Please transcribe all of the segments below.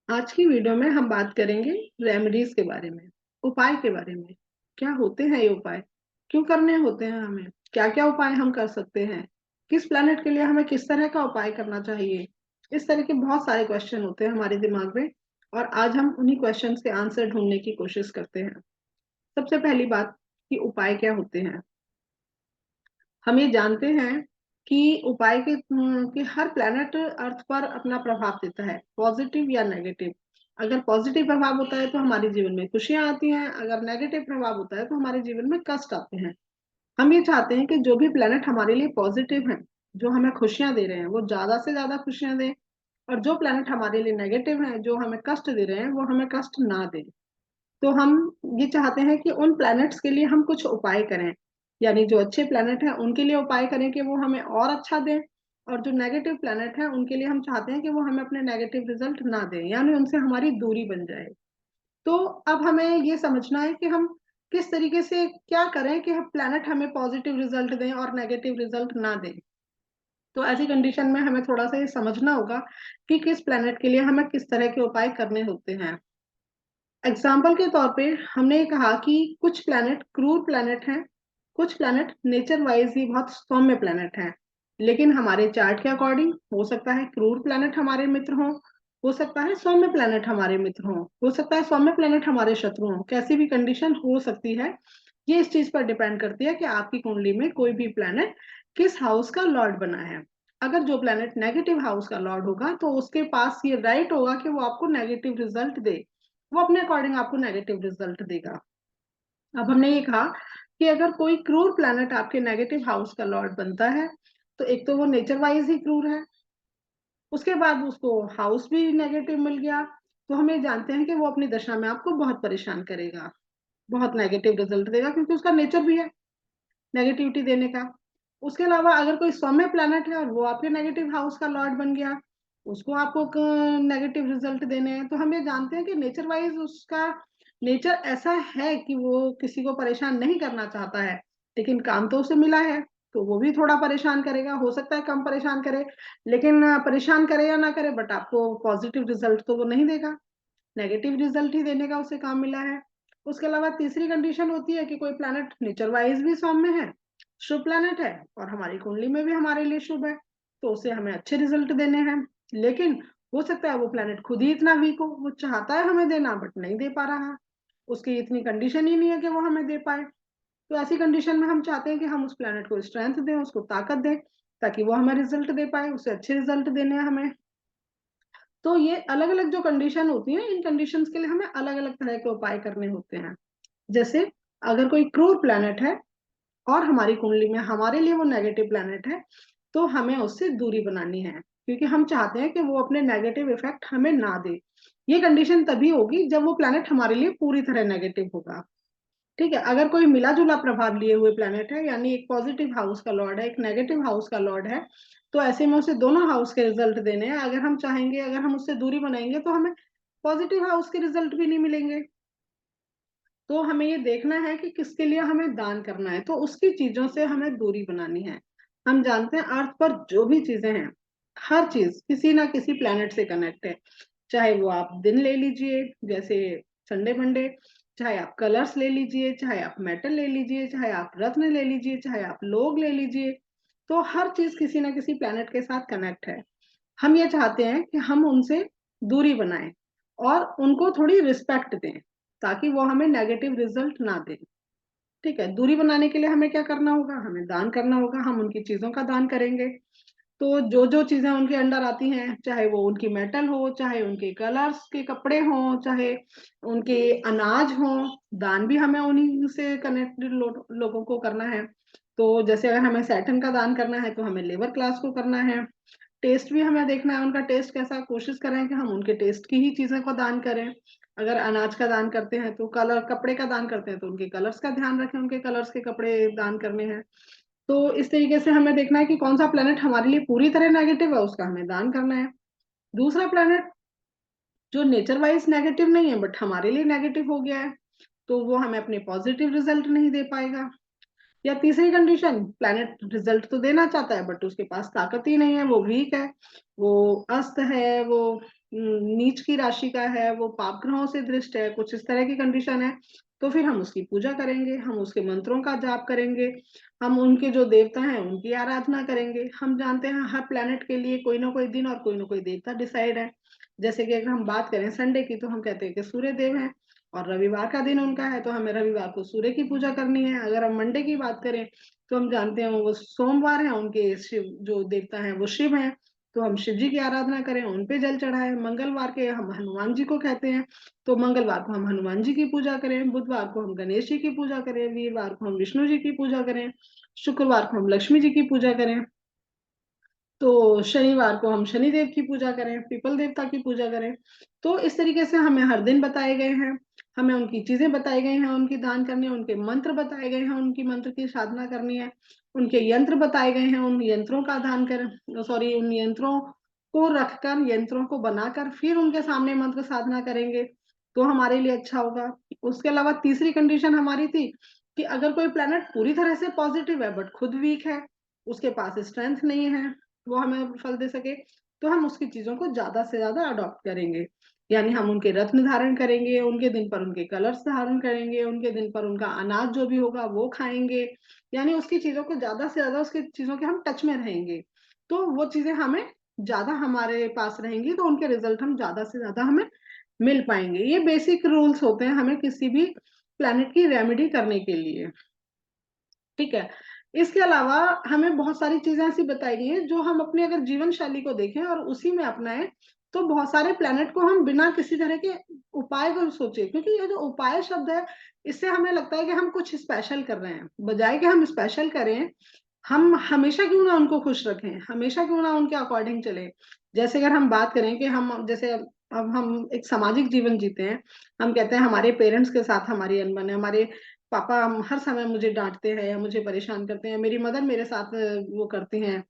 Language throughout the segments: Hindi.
आज की वीडियो में हम बात करेंगे रेमेडीज के बारे में, उपाय के बारे में। क्या होते हैं ये उपाय, क्यों करने होते हैं, हमें क्या क्या उपाय हम कर सकते हैं, किस प्लैनेट के लिए हमें किस तरह का उपाय करना चाहिए। इस तरह के बहुत सारे क्वेश्चन होते हैं हमारे दिमाग में, और आज हम उन्हीं क्वेश्चंस के आंसर ढूंढने की कोशिश करते हैं। सबसे पहली बात कि उपाय क्या होते हैं। हम ये जानते हैं कि उपाय कि हर प्लैनेट अर्थ पर अपना प्रभाव देता है, पॉजिटिव या नेगेटिव। अगर पॉजिटिव प्रभाव होता है तो हमारे जीवन में खुशियां आती हैं, अगर नेगेटिव प्रभाव होता है तो हमारे जीवन में कष्ट आते हैं। हम ये चाहते हैं कि जो भी प्लैनेट हमारे लिए पॉजिटिव है, जो हमें खुशियां दे रहे हैं, वो ज्यादा से ज्यादा खुशियां दें, और जो प्लैनेट हमारे लिए नेगेटिव है, जो हमें कष्ट दे रहे हैं, वो हमें कष्ट ना दें। तो हम ये चाहते हैं कि उन प्लैनेट्स के लिए हम कुछ उपाय करें, यानी जो अच्छे प्लैनेट हैं उनके लिए उपाय करें कि वो हमें और अच्छा दें, और जो नेगेटिव प्लैनेट हैं उनके लिए हम चाहते हैं कि वो हमें अपने नेगेटिव रिजल्ट ना दें, यानी उनसे हमारी दूरी बन जाए। तो अब हमें ये समझना है कि हम किस तरीके से क्या करें कि हम प्लैनेट हमें पॉजिटिव रिजल्ट दें और नेगेटिव रिजल्ट ना दें। तो ऐसी कंडीशन में हमें थोड़ा सा ये समझना होगा कि किस प्लैनेट के लिए हमें किस तरह के उपाय करने होते हैं। एग्जाम्पल के तौर पे हमने ये कहा कि कुछ प्लैनेट क्रूर प्लैनेट हैं, कुछ प्लैनेट नेचर वाइज ही बहुत सौम्य प्लैनेट हैं। लेकिन हमारे चार्ट के अकॉर्डिंग हो सकता है क्रूर प्लैनेट हमारे मित्र हों, हो सकता है सौम्य प्लैनेट हमारे मित्र हों, हो सकता है सौम्य प्लैनेट हमारे शत्रु हों। कैसी भी कंडीशन हो सकती है, ये इस चीज पर डिपेंड करती है कि आपकी कुंडली में कोई भी प्लैनेट किस हाउस का लॉर्ड बना है। अगर जो प्लैनेट नेगेटिव हाउस का लॉर्ड होगा तो उसके पास ये राइट होगा कि वो आपको नेगेटिव रिजल्ट दे, वो अपने अकॉर्डिंग आपको नेगेटिव रिजल्ट देगा। अब हमने ये कहा कि अगर कोई क्रूर प्लैनेट आपके नेगेटिव हाउस का लॉर्ड बनता है, तो एक तो वो नेचर वाइज ही क्रूर है, उसके बाद उसको हाउस भी नेगेटिव मिल गया, तो हम ये जानते हैं कि वो अपनी दशा में आपको बहुत परेशान करेगा, बहुत नेगेटिव रिजल्ट देगा, क्योंकि उसका नेचर भी है नेगेटिविटी देने का। उसके अलावा अगर कोई सौम्य प्लैनेट है और वो आपके नेगेटिव हाउस का लॉर्ड बन गया, उसको आपको नेगेटिव रिजल्ट देने हैं, तो हम ये जानते हैं कि नेचर वाइज उसका नेचर ऐसा है कि वो किसी को परेशान नहीं करना चाहता है, लेकिन काम तो उसे मिला है, तो वो भी थोड़ा परेशान करेगा। हो सकता है कम परेशान करे, लेकिन परेशान करे या ना करे, बट आपको पॉजिटिव रिजल्ट तो वो नहीं देगा, नेगेटिव रिजल्ट ही देने का उसे काम मिला है। उसके अलावा तीसरी कंडीशन होती है कि कोई प्लैनेट नेचर वाइज भी सौम्य है, शुभ प्लैनेट है, और हमारी कुंडली में भी हमारे लिए शुभ है, तो उसे हमें अच्छे रिजल्ट देने हैं। लेकिन हो सकता है वो प्लैनेट खुद ही इतना वीक हो, वो चाहता है हमें देना बट नहीं दे पा रहा, उसकी इतनी कंडीशन ही नहीं है कि वो हमें दे पाए। तो ऐसी कंडीशन में हम चाहते हैं कि हम उस प्लैनेट को स्ट्रेंथ दें, उसको ताकत दें, ताकि वो हमें रिजल्ट दे पाए, उसे अच्छे रिजल्ट देने हैं हमें। तो ये अलग अलग जो कंडीशन होती है, इन कंडीशंस के लिए हमें अलग अलग तरह के उपाय करने होते हैं। जैसे अगर कोई क्रूर प्लैनेट है और हमारी कुंडली में हमारे लिए वो नेगेटिव प्लैनेट है, तो हमें उससे दूरी बनानी है, क्योंकि हम चाहते हैं कि वो अपने नेगेटिव इफेक्ट हमें ना दे। ये कंडीशन तभी होगी जब वो प्लैनेट हमारे लिए पूरी तरह नेगेटिव होगा। ठीक है, अगर कोई मिला जुला प्रभाव लिए हुए प्लैनेट है, यानी एक पॉजिटिव हाउस का लॉर्ड है, एक नेगेटिव हाउस का लॉर्ड है, तो ऐसे में उसे दोनों हाउस के रिजल्ट देने हैं। अगर हम चाहेंगे, अगर हम उससे दूरी बनाएंगे, तो हमें पॉजिटिव हाउस के रिजल्ट भी नहीं मिलेंगे। तो हमें ये देखना है कि किसके लिए हमें दान करना है, तो उसकी चीजों से हमें दूरी बनानी है। हम जानते हैं अर्थ पर जो भी चीजें हैं, हर चीज किसी ना किसी प्लेनेट से कनेक्ट है। चाहे वो आप दिन ले लीजिए, जैसे संडे मंडे, चाहे आप कलर्स ले लीजिए, चाहे आप मेटल ले लीजिए, चाहे आप रत्न ले लीजिए, चाहे आप लोग ले लीजिए, तो हर चीज किसी ना किसी प्लेनेट के साथ कनेक्ट है। हम ये चाहते हैं कि हम उनसे दूरी बनाएं और उनको थोड़ी रिस्पेक्ट दें, ताकि वो हमें नेगेटिव रिजल्ट ना दें। ठीक है, दूरी बनाने के लिए हमें क्या करना होगा, हमें दान करना होगा, हम उनकी चीजों का दान करेंगे। तो जो जो चीजें उनके अंडर आती हैं, चाहे वो उनकी मेटल हो, चाहे उनके कलर्स के कपड़े हों, चाहे उनके अनाज हो, दान भी हमें उन्हीं से कनेक्टेड लोगों को करना है। तो जैसे अगर हमें सैटर्न का दान करना है तो हमें लेबर क्लास को करना है। टेस्ट भी हमें देखना है, उनका टेस्ट कैसा, कोशिश करें कि हम उनके टेस्ट की ही चीजें को दान करें। अगर अनाज का दान करते हैं तो कलर, कपड़े का दान करते हैं तो उनके कलर्स का ध्यान रखें, उनके कलर्स के कपड़े दान करने हैं। तो इस तरीके से हमें देखना है कि कौन सा प्लेनेट हमारे लिए पूरी तरह नेगेटिव है, उसका हमें दान करना है। दूसरा प्लेनेट जो नेचर वाइज नेगेटिव नहीं है बट हमारे लिए नेगेटिव हो गया है, तो वो हमें अपने पॉजिटिव रिजल्ट नहीं दे पाएगा। या तीसरी कंडीशन, प्लैनेट रिजल्ट तो देना चाहता है बट उसके पास ताकत ही नहीं है, वो वीक है, वो अस्त है, वो नीच की राशि का है, वो पाप ग्रहों से दृष्ट है, कुछ इस तरह की कंडीशन है। तो फिर हम उसकी पूजा करेंगे, हम उसके मंत्रों का जाप करेंगे, हम उनके जो देवता हैं उनकी आराधना करेंगे। हम जानते हैं हर प्लैनेट के लिए कोई ना कोई दिन और कोई ना कोई देवता डिसाइड है। जैसे कि अगर हम बात करें संडे की, तो हम कहते हैं कि सूर्य देव हैं, और रविवार का दिन उनका है तो हमें रविवार को सूर्य की पूजा करनी है। अगर हम मंडे की बात करें तो हम जानते हैं वो सोमवार है, उनके शिव जो देवता हैं वो शिव हैं, तो हम शिव जी की आराधना करें, उन पे जल चढ़ाएं। मंगलवार के हम हनुमान जी को कहते हैं, तो मंगलवार को हम हनुमान जी की पूजा करें, बुधवार को हम गणेश जी की पूजा करें, वीरवार को हम विष्णु जी की पूजा करें, शुक्रवार को हम लक्ष्मी जी की पूजा करें, तो शनिवार को हम शनिदेव की पूजा करें, पीपल देवता की पूजा करें। तो इस तरीके से हमें हर दिन बताए गए हैं, हमें उनकी चीजें बताई गई हैं, उनकी दान करनी है, उनके मंत्र बताए गए हैं, उनकी मंत्र की साधना करनी है, उनके यंत्र बताए गए हैं, उन यंत्रों का दान कर सॉरी उन यंत्रों को रखकर, यंत्रों को बनाकर फिर उनके सामने मंत्र साधना करेंगे तो हमारे लिए अच्छा होगा। उसके अलावा तीसरी कंडीशन हमारी थी कि अगर कोई प्लेनेट पूरी तरह से पॉजिटिव है बट खुद वीक है, उसके पास स्ट्रेंथ नहीं है, वो हमें फल दे सके, तो हम उसकी चीजों को ज्यादा से ज्यादा अडॉप्ट करेंगे। यानी हम उनके रत्न धारण करेंगे, उनके दिन पर उनके कलर्स धारण करेंगे, उनके दिन पर उनका अनाज जो भी होगा वो खाएंगे, यानी उसकी चीजों को ज्यादा से ज्यादा, उसकी चीजों के हम टच में रहेंगे, तो वो चीजें हमें ज्यादा हमारे पास रहेंगी, तो उनके रिजल्ट हम ज्यादा से ज्यादा हमें मिल पाएंगे। ये बेसिक रूल्स होते हैं हमें किसी भी प्लेनेट की रेमेडी करने के लिए। ठीक है। इसके अलावा हमें बहुत सारी चीजें ऐसी बताई गई हैं जो हम अपने अगर जीवन शैली को देखें और उसी में अपनाएं, तो बहुत सारे प्लेनेट को हम बिना किसी तरह के उपाय को सोचे, क्योंकि ये जो उपाय शब्द है, इससे हमें लगता है कि हम कुछ स्पेशल कर रहे हैं, बजाय कि हम स्पेशल करें, हम हमेशा क्यों ना उनको खुश रखें, हमेशा क्यों ना उनके अकॉर्डिंग चले। जैसे अगर हम बात करें कि हम जैसे अब हम एक सामाजिक जीवन जीते हैं, हम कहते हैं हमारे पेरेंट्स के साथ हमारी अनबन है, हमारे पापा हर समय मुझे डांटते हैं या मुझे परेशान करते हैं, मेरी मदर मेरे साथ वो करती हैं,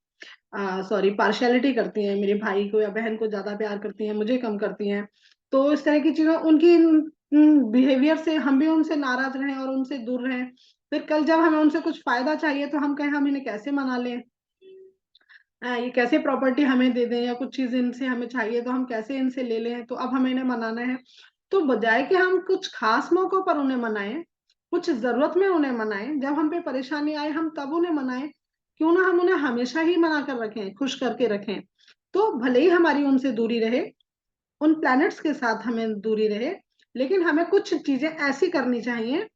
पार्शियलिटी करती हैं, मेरे भाई को या बहन को ज्यादा प्यार करती हैं, मुझे कम करती हैं। तो इस तरह की चीजों, उनकी बिहेवियर से हम भी उनसे नाराज रहें और उनसे दूर रहें, फिर कल जब हमें उनसे कुछ फायदा चाहिए तो हम कहें हम इन्हें कैसे मना लें, ये कैसे प्रॉपर्टी हमें दे दें, या कुछ चीज इनसे हमें चाहिए तो हम कैसे इनसे ले लें, तो अब हमें इन्हें मनाना है। तो बजाय कि हम कुछ खास मौकों पर उन्हें मनाएं, कुछ जरूरत में उन्हें मनाएं, जब हम पे परेशानी आए हम तब उन्हें मनाएं, क्यों ना हम उन्हें हमेशा ही मना कर रखें, खुश करके रखें। तो भले ही हमारी उनसे दूरी रहे, उन प्लैनेट्स के साथ हमें दूरी रहे, लेकिन हमें कुछ चीजें ऐसी करनी चाहिए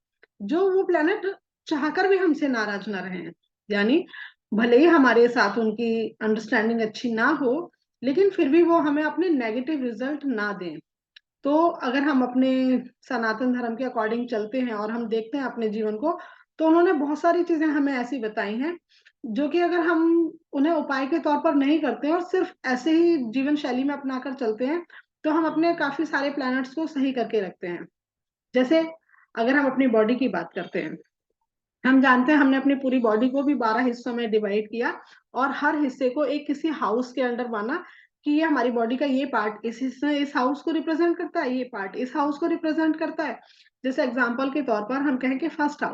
जो वो प्लैनेट चाहकर भी हमसे नाराज ना रहें। यानी भले ही हमारे साथ उनकी अंडरस्टैंडिंग अच्छी ना हो, लेकिन फिर भी वो हमें अपने नेगेटिव रिजल्ट ना दें। तो अगर हम अपने सनातन धर्म के अकॉर्डिंग चलते हैं और हम देखते हैं अपने जीवन को, तो उन्होंने बहुत सारी चीजें हमें ऐसी बताई हैं जो कि अगर हम उन्हें उपाय के तौर पर नहीं करते हैं और सिर्फ ऐसे ही जीवन शैली में अपनाकर चलते हैं, तो हम अपने काफी सारे प्लैनेट्स को सही करके रखते हैं। जैसे अगर हम अपनी बॉडी की बात करते हैं, हम जानते हैं हमने अपनी पूरी बॉडी को भी 12 हिस्सों में डिवाइड किया, और हर हिस्से को एक किसी हाउस के अंडर माना कि ये हमारी बॉडी का ये पार्ट इस हिस्से इस हाउस को रिप्रेजेंट करता है, ये पार्ट इस हाउस को रिप्रेजेंट करता है। जैसे एग्जांपल के तौर पर हम कहें कि फर्स्ट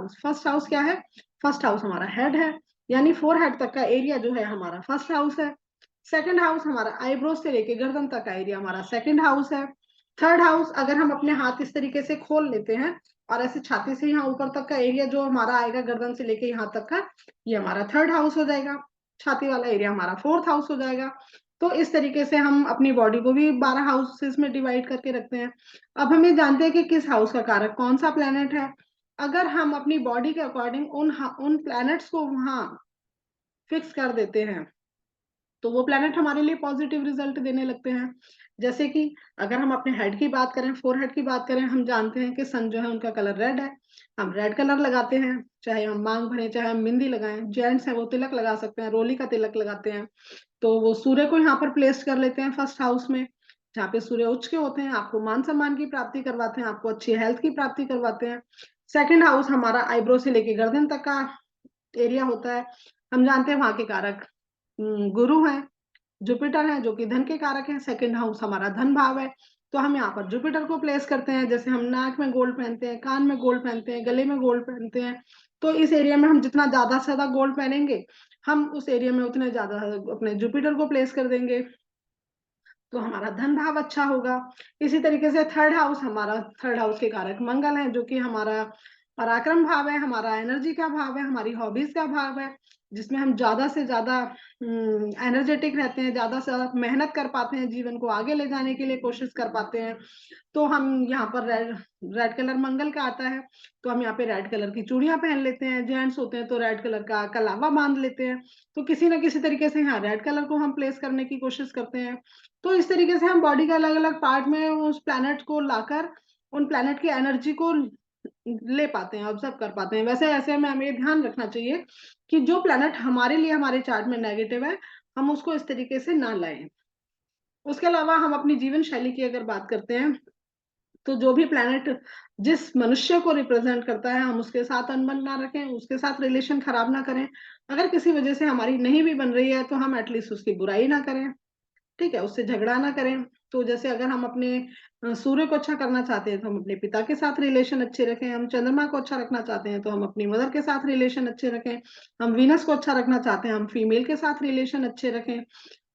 हाउस क्या है, फर्स्ट हाउस हमारा हेड है, यानी फोर हेड तक का एरिया जो है हमारा फर्स्ट हाउस है। सेकंड हाउस हमारा आईब्रोज से लेके गर्दन तक का एरिया हमारा सेकंड हाउस है। थर्ड हाउस, अगर हम अपने हाथ इस तरीके से खोल लेते हैं और ऐसे छाती से यहाँ ऊपर तक का एरिया जो हमारा आएगा गर्दन से लेके यहाँ तक का, ये हमारा थर्ड हाउस हो जाएगा। छाती वाला एरिया हमारा फोर्थ हाउस हो जाएगा। तो इस तरीके से हम अपनी बॉडी को भी 12 हाउसेस में डिवाइड करके रखते हैं। अब हमें जानते हैं कि किस हाउस का कारक कौन सा प्लेनेट है। अगर हम अपनी बॉडी के अकॉर्डिंग उन प्लैनेट्स को वहां फिक्स कर देते हैं, तो वो प्लैनेट हमारे लिए पॉजिटिव रिजल्ट देने लगते हैं। जैसे कि अगर हम अपने हेड की बात करें, फोर हेड की बात करें, हम जानते हैं कि सन जो है उनका कलर रेड है, हम रेड कलर लगाते हैं, चाहे हम मांग भरें चाहे हम बिंदी लगाएं, जेंट्स हैं वो तिलक लगा सकते हैं, रोली का तिलक लगाते हैं। तो वो सूर्य को यहाँ पर प्लेस कर लेते हैं फर्स्ट हाउस में, जहाँ पे सूर्य उच्च के होते हैं, आपको मान सम्मान की प्राप्ति करवाते हैं, आपको अच्छी हेल्थ की प्राप्ति करवाते हैं। सेकंड हाउस हमारा आईब्रो से लेके गर्दन तक का एरिया होता है, हम जानते हैं वहां के कारक गुरु हैं, जुपिटर है जो कि धन के कारक है। सेकंड हाउस हमारा धन भाव है, तो हम यहाँ पर जुपिटर को प्लेस करते हैं। जैसे हम नाक में गोल्ड पहनते हैं, कान में गोल्ड पहनते हैं, गले में गोल्ड पहनते हैं, तो इस एरिया में हम जितना ज्यादा से ज्यादा गोल्ड पहनेंगे, हम उस एरिया में उतने ज्यादा अपने जुपिटर को प्लेस कर देंगे, तो हमारा धन भाव अच्छा होगा। इसी तरीके से थर्ड हाउस के कारक मंगल है, जो कि हमारा पराक्रम भाव है, हमारा एनर्जी का भाव है, हमारी हॉबीज का भाव है, जिसमें हम ज्यादा से ज्यादा एनर्जेटिक रहते हैं, ज्यादा से ज्यादा मेहनत कर पाते हैं, जीवन को आगे ले जाने के लिए कोशिश कर पाते हैं। तो हम यहाँ पर रेड रेड कलर मंगल का आता है, तो हम यहाँ पे रेड कलर की चूड़ियां पहन लेते हैं, जेंट्स होते हैं तो रेड कलर का कलावा बांध लेते हैं। तो किसी ना किसी तरीके से यहाँ रेड कलर को हम प्लेस करने की कोशिश करते हैं। तो इस तरीके से हम बॉडी के अलग अलग पार्ट में उस प्लैनेट को लाकर उन प्लैनेट की एनर्जी को ले पाते हैं, ऑब्जर्व कर पाते हैं। वैसे ऐसे में हमें ध्यान रखना चाहिए कि जो प्लैनेट हमारे लिए हमारे चार्ट में नेगेटिव है, हम उसको इस तरीके से ना लाएं। उसके अलावा हम अपनी जीवन शैली की अगर बात करते हैं, तो जो भी प्लैनेट जिस मनुष्य को रिप्रेजेंट करता है, हम उसके साथ अनबन ना रखें, उसके साथ रिलेशन खराब ना करें। अगर किसी वजह से हमारी नहीं भी बन रही है, तो हम एटलीस्ट उसकी बुराई ना करें, ठीक है, उससे झगड़ा ना करें। तो जैसे अगर हम अपने सूर्य को अच्छा करना चाहते हैं, तो हम अपने पिता के साथ रिलेशन अच्छे रखें। हम चंद्रमा को अच्छा रखना चाहते हैं, तो हम अपनी मदर के साथ रिलेशन अच्छे रखें। हम वीनस को अच्छा रखना चाहते हैं, हम फीमेल के साथ रिलेशन अच्छे रखें।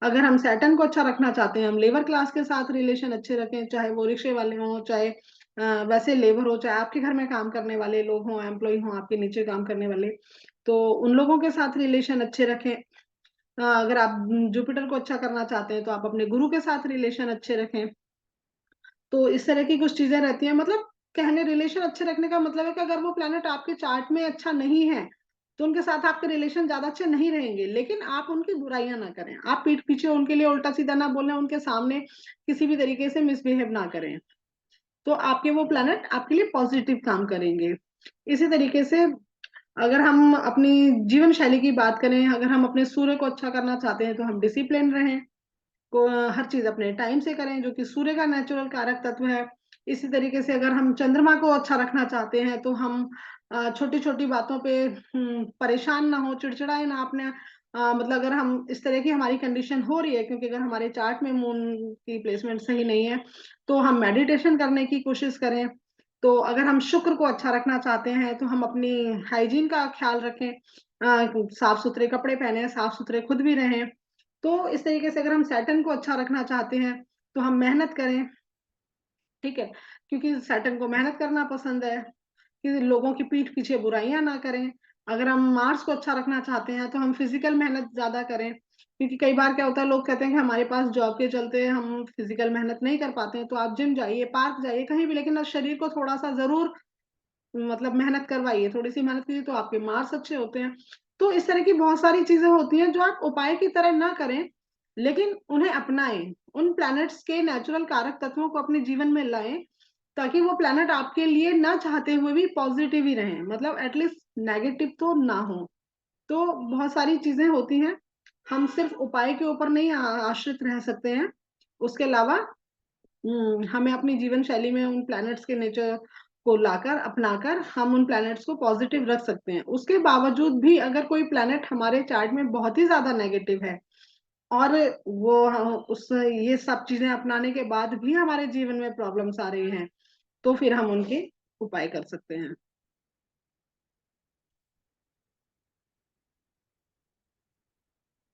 अगर हम सैटर्न को अच्छा रखना चाहते हैं, हम लेबर क्लास के साथ रिलेशन अच्छे रखें, चाहे वो रिक्शे वाले हों, चाहे वैसे लेबर हो, चाहे आपके घर में काम करने वाले लोग हों, एम्प्लॉय हों, आपके नीचे काम करने वाले, तो उन लोगों के साथ रिलेशन अच्छे रखें। अगर आप जुपिटर को अच्छा करना चाहते हैं, तो आप अपने गुरु के साथ रिलेशन अच्छे रखें। तो इस तरह की कुछ चीजें रहती हैं। मतलब कहने रिलेशन अच्छे रखने का मतलब है कि अगर वो प्लेनेट आपके चार्ट में अच्छा नहीं है, तो उनके साथ आपके रिलेशन ज्यादा अच्छे नहीं रहेंगे, लेकिन आप उनकी बुराइयां ना करें, आप पीठ पीछे उनके लिए उल्टा सीधा ना बोलें, उनके सामने किसी भी तरीके से मिसबिहेव ना करें, तो आपके वो प्लेनेट आपके लिए पॉजिटिव काम करेंगे। इसी तरीके से अगर हम अपनी जीवन शैली की बात करें, अगर हम अपने सूर्य को अच्छा करना चाहते हैं, तो हम डिसिप्लिन रहें, को हर चीज अपने टाइम से करें, जो कि सूर्य का नेचुरल कारक तत्व है। इसी तरीके से अगर हम चंद्रमा को अच्छा रखना चाहते हैं, तो हम छोटी छोटी बातों पे परेशान ना हो, चिड़चिड़ाए ना अपने। मतलब अगर हम इस तरह की हमारी कंडीशन हो रही है, क्योंकि अगर हमारे चार्ट में मून की प्लेसमेंट सही नहीं है, तो हम मेडिटेशन करने की कोशिश करें। तो अगर हम शुक्र को अच्छा रखना चाहते हैं, तो हम अपनी हाइजीन का ख्याल रखें, साफ सुथरे कपड़े पहने, साफ सुथरे खुद भी रहें। तो इस तरीके से अगर हम सैटर्न को अच्छा रखना चाहते हैं, तो हम मेहनत करें, ठीक है, क्योंकि सैटर्न को मेहनत करना पसंद है, कि लोगों की पीठ पीछे बुराइयां ना करें। अगर हम मार्स को अच्छा रखना चाहते हैं, तो हम फिजिकल मेहनत ज्यादा करें, क्योंकि कई बार क्या होता है, लोग कहते हैं कि हमारे पास जॉब के चलते हम फिजिकल मेहनत नहीं कर पाते हैं। तो आप जिम जाइए, पार्क जाइए, कहीं भी, लेकिन शरीर को थोड़ा सा जरूर मतलब मेहनत करवाइए, थोड़ी सी मेहनत कीजिए, तो आपके मार्क्स अच्छे होते हैं। तो इस तरह की बहुत सारी चीजें होती हैं जो आप उपाय की तरह ना करें, लेकिन उन्हें अपनाएं, उन प्लैनेट्स के नेचुरल कारक तत्वों को अपने जीवन में लाएं, ताकि वो प्लैनेट आपके लिए ना चाहते हुए भी पॉजिटिव ही रहें, मतलब एटलीस्ट नेगेटिव तो ना हो। तो बहुत सारी चीजें होती हैं, हम सिर्फ उपाय के ऊपर नहीं आश्रित रह सकते हैं। उसके अलावा हमें अपनी जीवन शैली में उन प्लैनेट्स के नेचर को लाकर अपनाकर हम उन प्लैनेट्स को पॉजिटिव रख सकते हैं। उसके बावजूद भी अगर कोई प्लैनेट हमारे चार्ट में बहुत ही ज्यादा नेगेटिव है, और वो उस ये सब चीजें अपनाने के बाद भी हमारे जीवन में प्रॉब्लम्स आ रही हैं, तो फिर हम उनके उपाय कर सकते हैं।